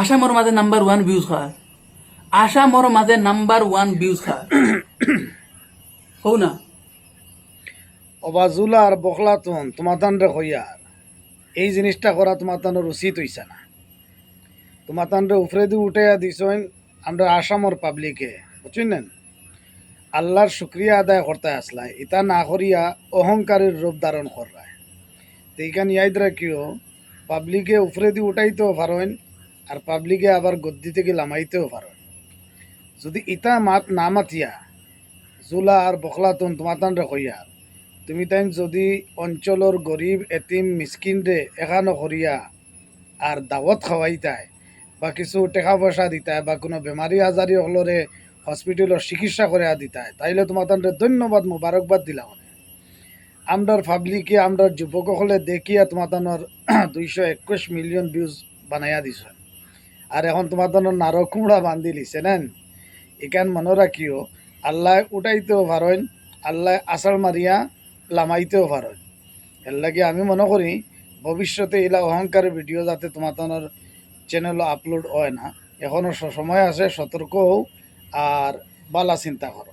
আসামর মাঝে number 1 views খায়, আসামর মাঝে নাম্বার 1 ভিউজ খায়, হও না? অবাজুলা আর বখলাতন তোমাতান রে হইয়ার এই জিনিসটা করা তোমাতানোর উচিত হইছে না। তোমাতান রে উফরে দিয়ে উঠাইয়া দিছেন আমরা আসামর পাবলিকে, বুঝছেন? আল্লাহর শুক্রিয়া আদায় করতে আসলাই, ইতা না করিয়া অহংকারের রূপ ধারণ কররায়। তো এইখানে ইয়াদ রাখিও, পাবলিকে উফরে দিয়ে উঠাইতেও পারেন, আর পাবলিকে আবার গদ্দি থেকে লামাইতেও পারেন। যদি ইতা মাত না মাতিয়া জুলা আর বখলাতন তোমাতান রে হইয়ার, তুমি তাই যদি অঞ্চলের গরিব এতিম মিসকিন রে এখানো করিয়া আর দাওয়াত খাওয়াইতায় বা কিছু টাকা পয়সা দিতায় বা কোনো বেমারি আজারি হলরে হসপিটালের চিকিৎসা করে দিতায়, তাইলে তোমার ধন্যবাদ মুবারকবাদ দিলাম। আমরার পাবলিকে আমরার যুবক হলে দেখিয়া তোমার 221 মিলিয়ন ভিউজ বানাইয়া দিছ, আর এখন তোমার নারক কুমড়া বান্ধি লিছে নেন। এখান মনে রাখিও, আল্লাহ উঠাইতেও পারেন, আল্লাহ আষাঢ় মারিয়া লামাইতেও পারেন। এর লাগে আমি মনে করি ভবিষ্যতে এলা অহংকারের ভিডিও যাতে তোমার চ্যানেল আপলোড হয় না, এখনো সময় আছে, সতর্ক হও আর বালা চিন্তা করো।